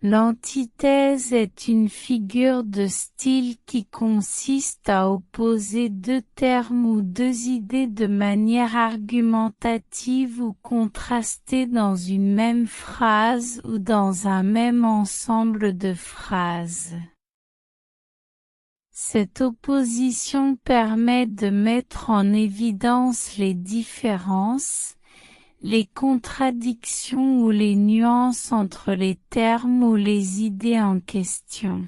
L'antithèse est une figure de style qui consiste à opposer deux termes ou deux idées de manière argumentative ou contrastée dans une même phrase ou dans un même ensemble de phrases. Cette opposition permet de mettre en évidence les différences, les contradictions ou les nuances entre les termes ou les idées en question.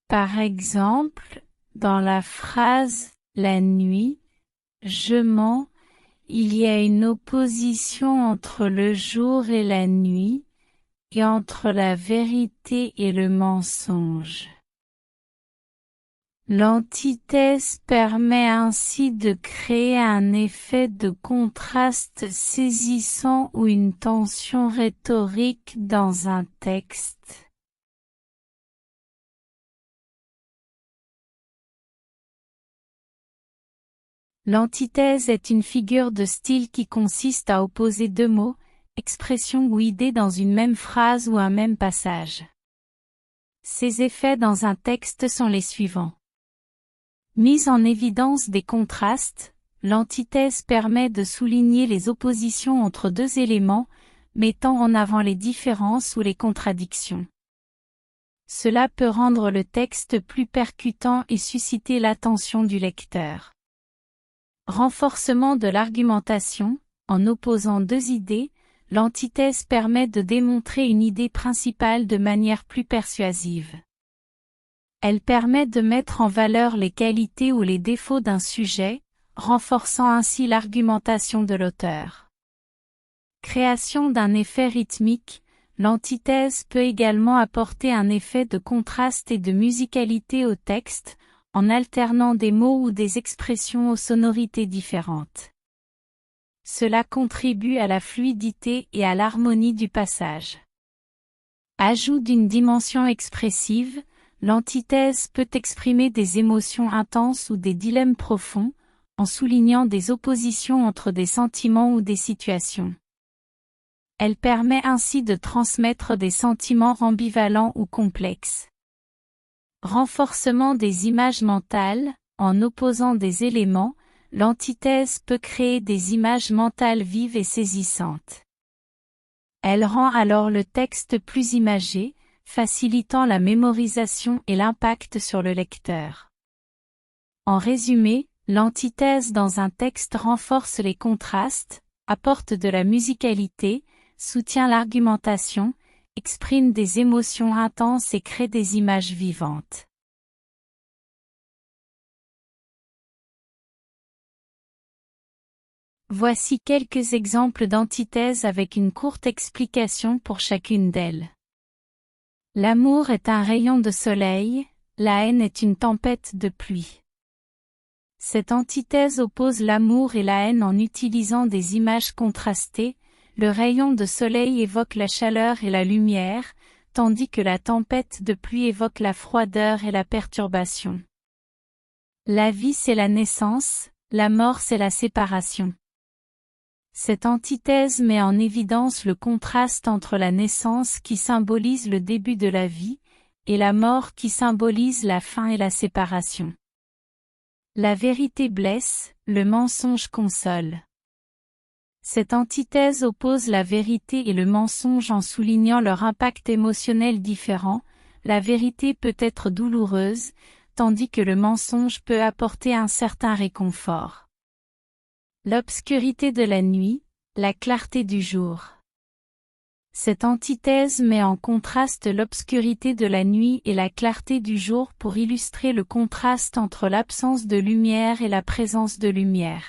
Par exemple, dans la phrase « la nuit », je mens, il y a une opposition entre le jour et la nuit, et entre la vérité et le mensonge. L'antithèse permet ainsi de créer un effet de contraste saisissant ou une tension rhétorique dans un texte. L'antithèse est une figure de style qui consiste à opposer deux mots, expressions ou idées dans une même phrase ou un même passage. Ces effets dans un texte sont les suivants. Mise en évidence des contrastes, l'antithèse permet de souligner les oppositions entre deux éléments, mettant en avant les différences ou les contradictions. Cela peut rendre le texte plus percutant et susciter l'attention du lecteur. Renforcement de l'argumentation, en opposant deux idées, l'antithèse permet de démontrer une idée principale de manière plus persuasive. Elle permet de mettre en valeur les qualités ou les défauts d'un sujet, renforçant ainsi l'argumentation de l'auteur. Création d'un effet rythmique, l'antithèse peut également apporter un effet de contraste et de musicalité au texte, en alternant des mots ou des expressions aux sonorités différentes. Cela contribue à la fluidité et à l'harmonie du passage. Ajout d'une dimension expressive, l'antithèse peut exprimer des émotions intenses ou des dilemmes profonds, en soulignant des oppositions entre des sentiments ou des situations. Elle permet ainsi de transmettre des sentiments ambivalents ou complexes. Renforcement des images mentales, en opposant des éléments, l'antithèse peut créer des images mentales vives et saisissantes. Elle rend alors le texte plus imagé, facilitant la mémorisation et l'impact sur le lecteur. En résumé, l'antithèse dans un texte renforce les contrastes, apporte de la musicalité, soutient l'argumentation, exprime des émotions intenses et crée des images vivantes. Voici quelques exemples d'antithèses avec une courte explication pour chacune d'elles. L'amour est un rayon de soleil, la haine est une tempête de pluie. Cette antithèse oppose l'amour et la haine en utilisant des images contrastées. Le rayon de soleil évoque la chaleur et la lumière, tandis que la tempête de pluie évoque la froideur et la perturbation. La vie c'est la naissance, la mort c'est la séparation. Cette antithèse met en évidence le contraste entre la naissance qui symbolise le début de la vie, et la mort qui symbolise la fin et la séparation. La vérité blesse, le mensonge console. Cette antithèse oppose la vérité et le mensonge en soulignant leur impact émotionnel différent. La vérité peut être douloureuse, tandis que le mensonge peut apporter un certain réconfort. L'obscurité de la nuit, la clarté du jour. Cette antithèse met en contraste l'obscurité de la nuit et la clarté du jour pour illustrer le contraste entre l'absence de lumière et la présence de lumière.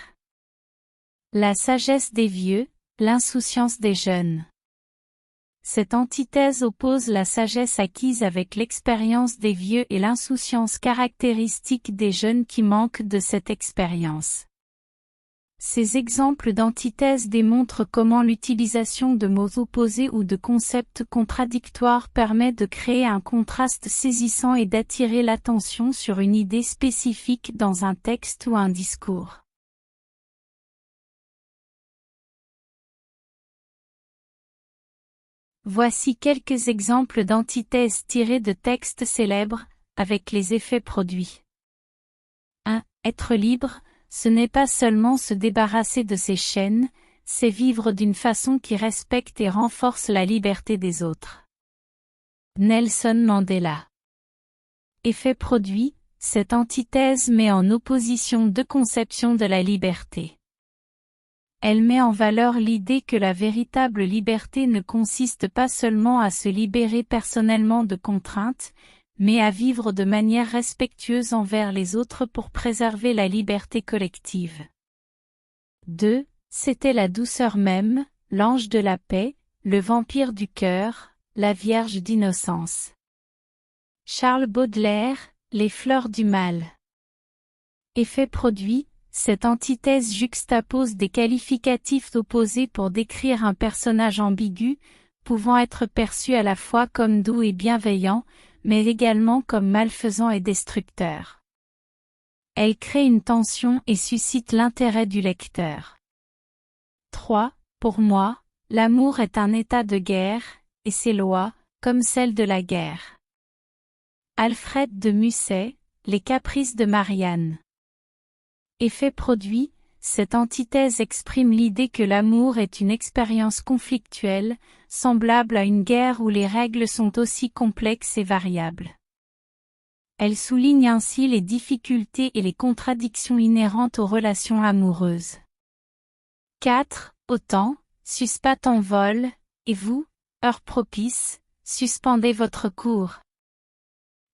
La sagesse des vieux, l'insouciance des jeunes. Cette antithèse oppose la sagesse acquise avec l'expérience des vieux et l'insouciance caractéristique des jeunes qui manquent de cette expérience. Ces exemples d'antithèse démontrent comment l'utilisation de mots opposés ou de concepts contradictoires permet de créer un contraste saisissant et d'attirer l'attention sur une idée spécifique dans un texte ou un discours. Voici quelques exemples d'antithèses tirées de textes célèbres, avec les effets produits. 1. Être libre, ce n'est pas seulement se débarrasser de ses chaînes, c'est vivre d'une façon qui respecte et renforce la liberté des autres. Nelson Mandela. Effet produit, cette antithèse met en opposition deux conceptions de la liberté. Elle met en valeur l'idée que la véritable liberté ne consiste pas seulement à se libérer personnellement de contraintes, mais à vivre de manière respectueuse envers les autres pour préserver la liberté collective. 2. C'était la douceur même, l'ange de la paix, le vampire du cœur, la vierge d'innocence. Charles Baudelaire, Les fleurs du mal. Effet produit, cette antithèse juxtapose des qualificatifs opposés pour décrire un personnage ambigu, pouvant être perçu à la fois comme doux et bienveillant, mais également comme malfaisant et destructeur. Elle crée une tension et suscite l'intérêt du lecteur. 3. Pour moi, l'amour est un état de guerre, et ses lois, comme celles de la guerre. Alfred de Musset, Les caprices de Marianne. Effet produit, cette antithèse exprime l'idée que l'amour est une expérience conflictuelle, semblable à une guerre où les règles sont aussi complexes et variables. Elle souligne ainsi les difficultés et les contradictions inhérentes aux relations amoureuses. 4. Autant, suspas ton vol, et vous, heure propice, suspendez votre cours.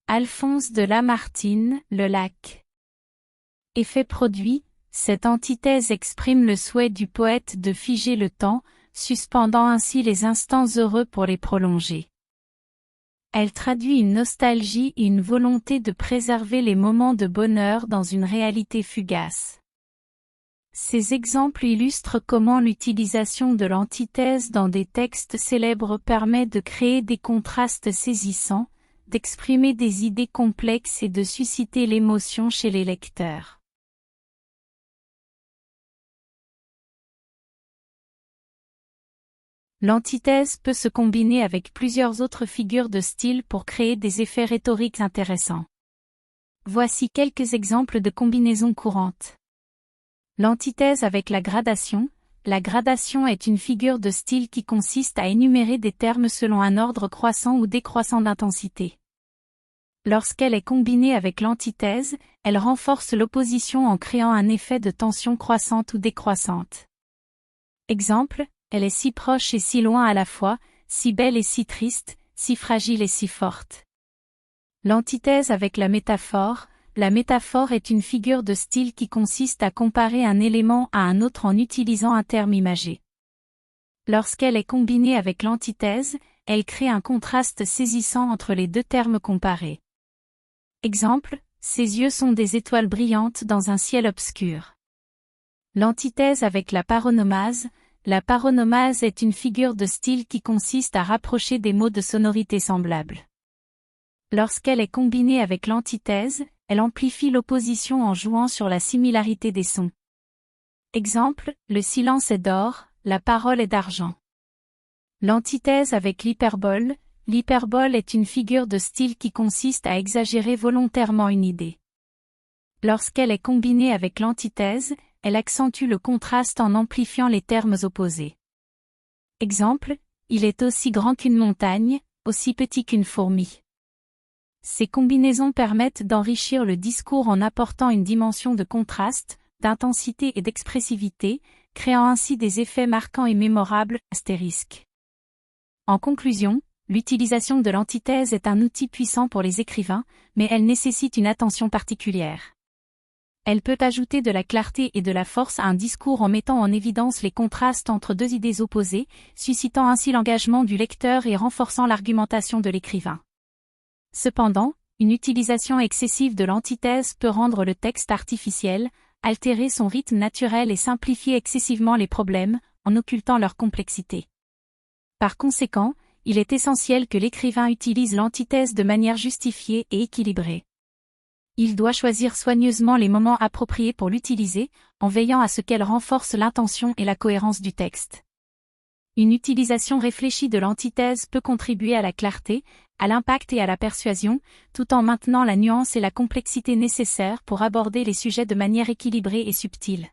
Alphonse de Lamartine, Le lac. Effet produit, cette antithèse exprime le souhait du poète de figer le temps, suspendant ainsi les instants heureux pour les prolonger. Elle traduit une nostalgie et une volonté de préserver les moments de bonheur dans une réalité fugace. Ces exemples illustrent comment l'utilisation de l'antithèse dans des textes célèbres permet de créer des contrastes saisissants, d'exprimer des idées complexes et de susciter l'émotion chez les lecteurs. L'antithèse peut se combiner avec plusieurs autres figures de style pour créer des effets rhétoriques intéressants. Voici quelques exemples de combinaisons courantes. L'antithèse avec la gradation. La gradation est une figure de style qui consiste à énumérer des termes selon un ordre croissant ou décroissant d'intensité. Lorsqu'elle est combinée avec l'antithèse, elle renforce l'opposition en créant un effet de tension croissante ou décroissante. Exemple, elle est si proche et si loin à la fois, si belle et si triste, si fragile et si forte. L'antithèse avec la métaphore est une figure de style qui consiste à comparer un élément à un autre en utilisant un terme imagé. Lorsqu'elle est combinée avec l'antithèse, elle crée un contraste saisissant entre les deux termes comparés. Exemple, ses yeux sont des étoiles brillantes dans un ciel obscur. L'antithèse avec la paronomase est une figure de style qui consiste à rapprocher des mots de sonorité semblables. Lorsqu'elle est combinée avec l'antithèse, elle amplifie l'opposition en jouant sur la similarité des sons. Exemple, le silence est d'or, la parole est d'argent. L'antithèse avec l'hyperbole est une figure de style qui consiste à exagérer volontairement une idée. Lorsqu'elle est combinée avec l'antithèse, elle accentue le contraste en amplifiant les termes opposés. Exemple, il est aussi grand qu'une montagne, aussi petit qu'une fourmi. Ces combinaisons permettent d'enrichir le discours en apportant une dimension de contraste, d'intensité et d'expressivité, créant ainsi des effets marquants et mémorables, astérisque. En conclusion, l'utilisation de l'antithèse est un outil puissant pour les écrivains, mais elle nécessite une attention particulière. Elle peut ajouter de la clarté et de la force à un discours en mettant en évidence les contrastes entre deux idées opposées, suscitant ainsi l'engagement du lecteur et renforçant l'argumentation de l'écrivain. Cependant, une utilisation excessive de l'antithèse peut rendre le texte artificiel, altérer son rythme naturel et simplifier excessivement les problèmes, en occultant leur complexité. Par conséquent, il est essentiel que l'écrivain utilise l'antithèse de manière justifiée et équilibrée. Il doit choisir soigneusement les moments appropriés pour l'utiliser, en veillant à ce qu'elle renforce l'intention et la cohérence du texte. Une utilisation réfléchie de l'antithèse peut contribuer à la clarté, à l'impact et à la persuasion, tout en maintenant la nuance et la complexité nécessaires pour aborder les sujets de manière équilibrée et subtile.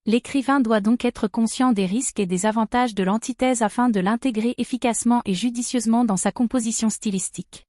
L'écrivain doit donc être conscient des risques et des avantages de l'antithèse afin de l'intégrer efficacement et judicieusement dans sa composition stylistique.